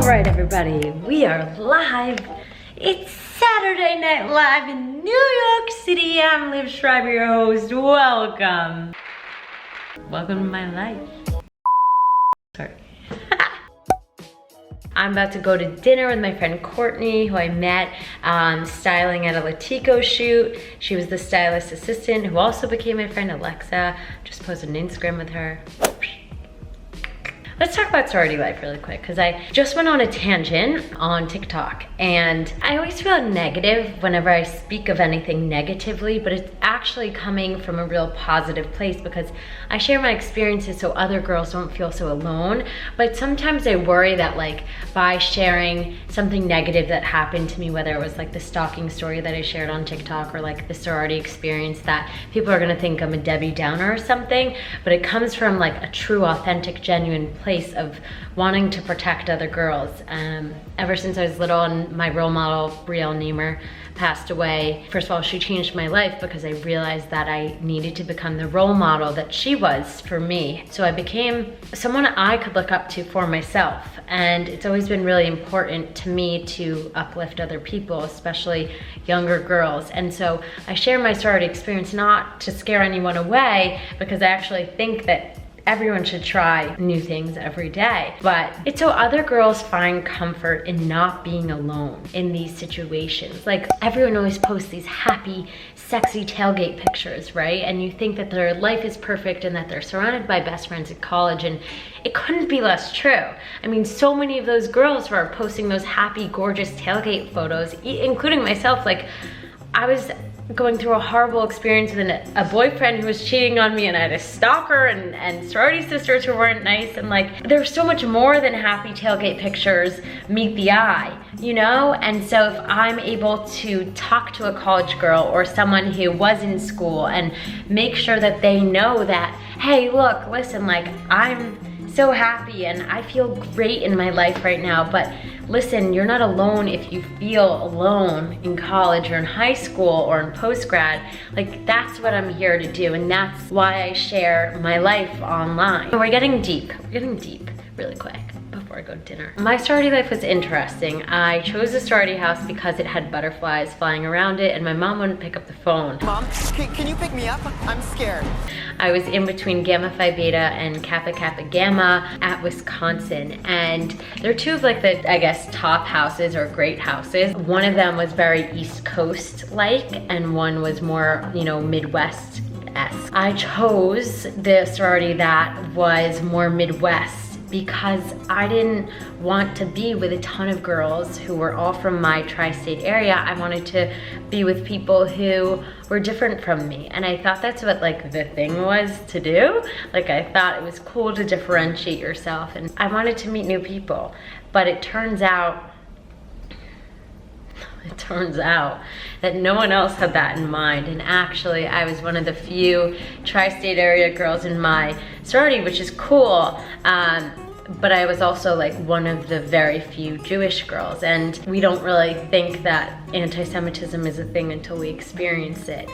Alright everybody, we are live. It's Saturday Night Live in New York City. I'm Liv Schreiber, your host. Welcome. Welcome to my life. Sorry. I'm about to go to dinner with my friend Courtney, who I met styling at a Latico shoot. She was the stylist assistant who also became my friend Alexa. Just posted an Instagram with her. Let's talk about sorority life really quick, because I just went on a tangent on TikTok, and I always feel negative whenever I speak of anything negatively, but it's actually coming from a real positive place because I share my experiences so other girls don't feel so alone. But sometimes I worry that like by sharing something negative that happened to me, whether it was like the stalking story that I shared on TikTok or like the sorority experience, that people are gonna think I'm a Debbie Downer or something, but it comes from like a true, authentic, genuine place of wanting to protect other girls. Ever since I was little and my role model, Brielle Niemer, passed away, first of all, she changed my life because I realized that I needed to become the role model that she was for me. So I became someone I could look up to for myself. And it's always been really important to me to uplift other people, especially younger girls. And so I share my sorority experience not to scare anyone away, because I actually think that everyone should try new things every day. But it's so other girls find comfort in not being alone in these situations. Like everyone always posts these happy, sexy tailgate pictures, right? And you think that their life is perfect and that they're surrounded by best friends at college, and it couldn't be less true. I mean, so many of those girls who are posting those happy, gorgeous tailgate photos, including myself, like I was going through a horrible experience with a boyfriend who was cheating on me, and I had a stalker and sorority sisters who weren't nice, and like there's so much more than happy tailgate pictures meet the eye, you know? And so if I'm able to talk to a college girl or someone who was in school and make sure that they know that, hey, look, listen, like I'm so happy and I feel great in my life right now, but listen, you're not alone if you feel alone in college or in high school or in post-grad. Like that's what I'm here to do, and that's why I share my life online. We're getting deep really quick before I go to dinner. My sorority life was interesting. I chose a sorority house because it had butterflies flying around it, and my mom wouldn't pick up the phone. Mom, can you pick me up? I'm scared. I was in between Gamma Phi Beta and Kappa Kappa Gamma at Wisconsin, and they're two of like the, I guess, top houses or great houses. One of them was very East Coast like, and one was more, you know, Midwest-esque. I chose the sorority that was more Midwest because I didn't want to be with a ton of girls who were all from my tri-state area. I wanted to be with people who were different from me. And I thought that's what like the thing was to do. Like I thought it was cool to differentiate yourself, and I wanted to meet new people. But it turns out that no one else had that in mind. And actually I was one of the few tri-state area girls in my sorority, which is cool. But I was also like one of the very few Jewish girls, and we don't really think that anti-Semitism is a thing until we experience it.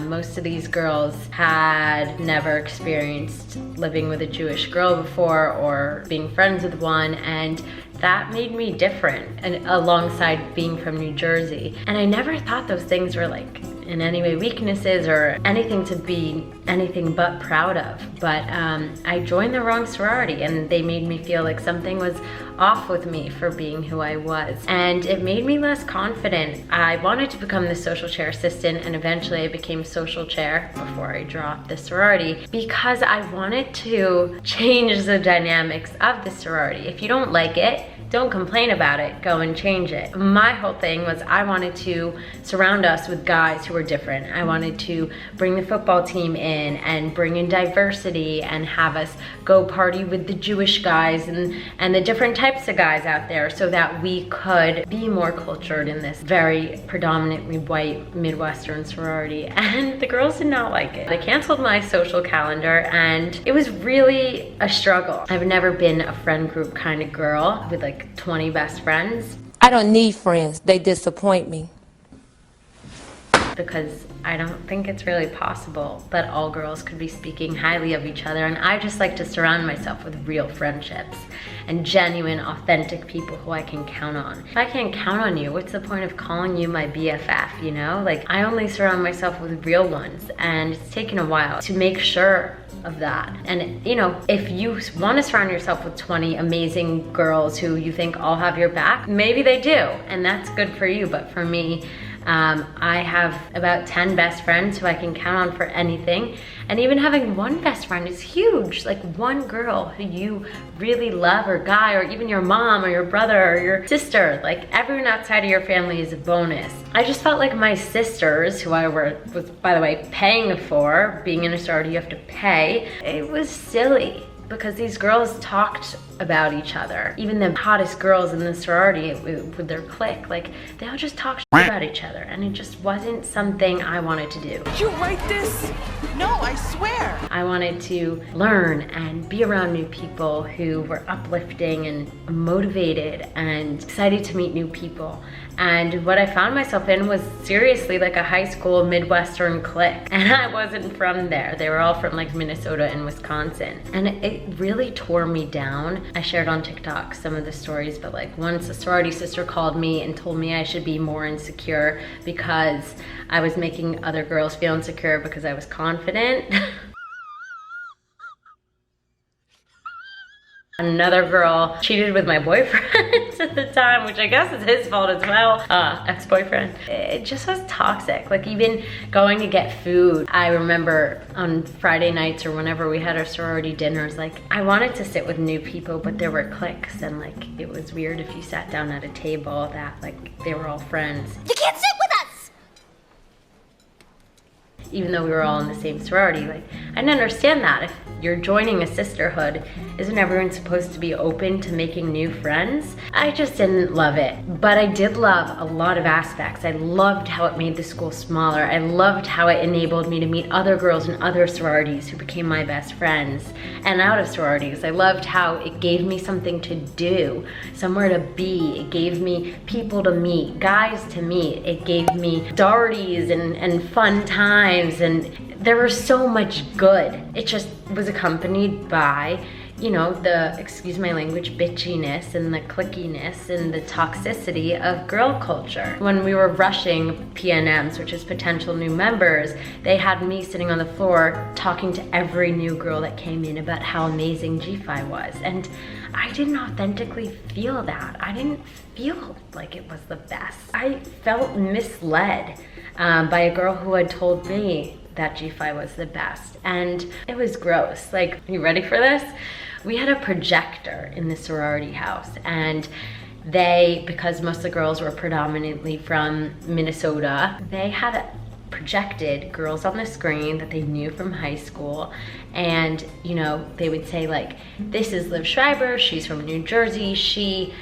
Most of these girls had never experienced living with a Jewish girl before or being friends with one, and that made me different, and alongside being from New Jersey. And I never thought those things were like in any way weaknesses or anything to be anything but proud of. But I joined the wrong sorority, and they made me feel like something was off with me for being who I was. And it made me less confident. I wanted to become the social chair assistant, and eventually I became social chair before I dropped the sorority, because I wanted to change the dynamics of the sorority. If you don't like it, don't complain about it, go and change it. My whole thing was I wanted to surround us with guys who were different. I wanted to bring the football team in and bring in diversity and have us go party with the Jewish guys and the different types of guys out there, so that we could be more cultured in this very predominantly white Midwestern sorority. And the girls did not like it. They canceled my social calendar, and it was really a struggle. I've never been a friend group kind of girl with like 20 best friends. I don't need friends. They disappoint me. because I don't think it's really possible that all girls could be speaking highly of each other. And I just like to surround myself with real friendships and genuine, authentic people who I can count on. If I can't count on you, what's the point of calling you my BFF, you know? Like, I only surround myself with real ones, and it's taken a while to make sure of that. And you know, if you want to surround yourself with 20 amazing girls who you think all have your back, maybe they do, and that's good for you. But for me, I have about 10 best friends who I can count on for anything. And even having one best friend is huge. Like, one girl who you really love, or guy, or even your mom or your brother or your sister. Like, everyone outside of your family is a bonus. I just felt like my sisters, who I was, by the way, paying for, being in a sorority you have to pay, it was silly. Because these girls talked about each other. Even the hottest girls in the sorority with their clique, like, they all just talked about each other, and it just wasn't something I wanted to do. Did you write this? No, I swear. I wanted to learn and be around new people who were uplifting and motivated and excited to meet new people. And what I found myself in was seriously like a high school Midwestern clique. And I wasn't from there. They were all from like Minnesota and Wisconsin. And it really tore me down. I shared on TikTok some of the stories, but like once a sorority sister called me and told me I should be more insecure because I was making other girls feel insecure because I was confident. Another girl cheated with my boyfriend at the time, which I guess is his fault as well, ex-boyfriend. It just was toxic. Like, even going to get food. I remember on Friday nights or whenever we had our sorority dinners, like, I wanted to sit with new people, but there were cliques, and like, it was weird if you sat down at a table that like they were all friends. You can't sit with us! Even though we were all in the same sorority, like, I didn't understand that. If you're joining a sisterhood, isn't everyone supposed to be open to making new friends? I just didn't love it. But I did love a lot of aspects. I loved how it made the school smaller. I loved how it enabled me to meet other girls in other sororities who became my best friends. And out of sororities, I loved how it gave me something to do, somewhere to be. It gave me people to meet, guys to meet. It gave me sororities and fun times, and there was so much good. It just was accompanied by, you know, the, excuse my language, bitchiness and the clickiness and the toxicity of girl culture. When we were rushing PNMs, which is potential new members, they had me sitting on the floor talking to every new girl that came in about how amazing G5 was. And I didn't authentically feel that. I didn't feel like it was the best. I felt misled by a girl who had told me that G5 was the best, and it was gross. Like, you ready for this? We had a projector in the sorority house, and they, because most of the girls were predominantly from Minnesota, they had projected girls on the screen that they knew from high school, and you know, they would say like, this is Liv Schreiber, she's from New Jersey, she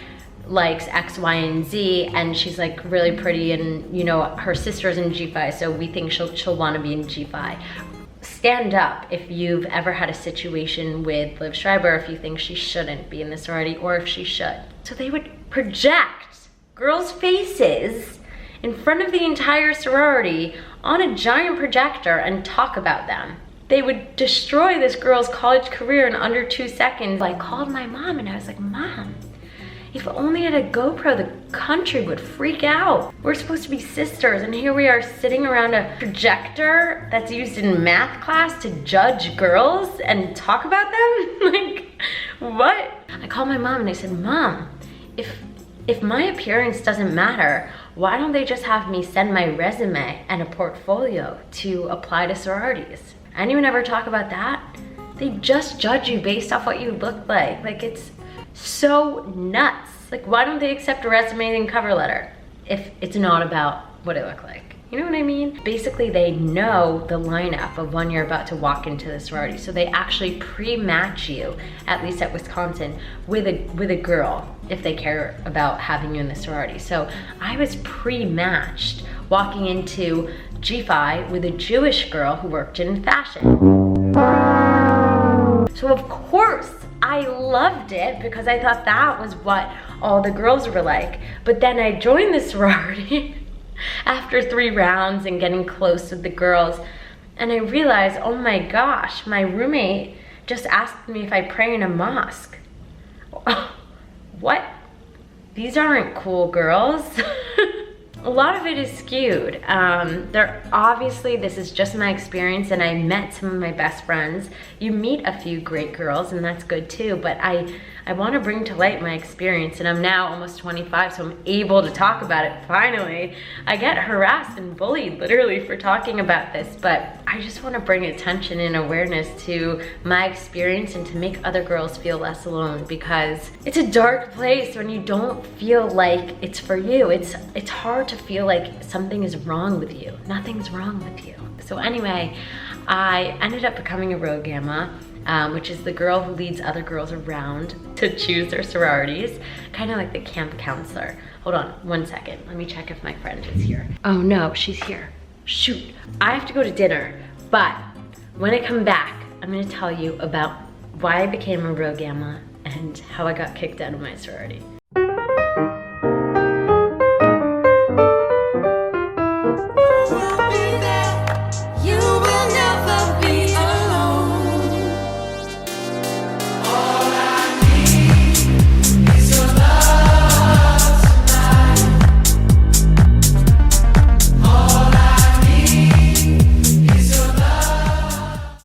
likes X, Y, and Z, and she's like really pretty, and you know, her sister's in G5, so we think she'll want to be in G5. Stand up if you've ever had a situation with Liv Schreiber, if you think she shouldn't be in the sorority, or if she should. So they would project girls' faces in front of the entire sorority on a giant projector and talk about them. They would destroy this girl's college career in under 2 seconds. I called my mom and I was like, Mom, if only I had a GoPro, the country would freak out. We're supposed to be sisters, and here we are sitting around a projector that's used in math class to judge girls and talk about them? Like, what? I called my mom and I said, Mom, if my appearance doesn't matter, why don't they just have me send my resume and a portfolio to apply to sororities? Anyone ever talk about that? They just judge you based off what you look like. Like, it's so nuts. Like, why don't they accept a resume and cover letter if it's not about what it looked like? You know what I mean? Basically, they know the lineup of when you're about to walk into the sorority, so they actually pre-match you, at least at Wisconsin, with a girl if they care about having you in the sorority. So I was pre-matched walking into G5 with a Jewish girl who worked in fashion. So of course, I loved it because I thought that was what all the girls were like. But then I joined the sorority after 3 rounds and getting close with the girls. And I realized, oh my gosh, my roommate just asked me if I pray in a mosque. What? These aren't cool, girls. A lot of it is skewed. Obviously, this is just my experience, and I met some of my best friends. You meet a few great girls, and that's good too, but I want to bring to light my experience, and I'm now almost 25, so I'm able to talk about it finally. I get harassed and bullied literally for talking about this, but I just want to bring attention and awareness to my experience and to make other girls feel less alone, because it's a dark place when you don't feel like it's for you. It's hard to feel like something is wrong with you. Nothing's wrong with you. So anyway, I ended up becoming a Rho Gamma, which is the girl who leads other girls around to choose their sororities, kind of like the camp counselor. Hold on 1 second. Let me check if my friend is here. Oh no, she's here. Shoot, I have to go to dinner, but when I come back, I'm gonna tell you about why I became a Rho Gamma and how I got kicked out of my sorority.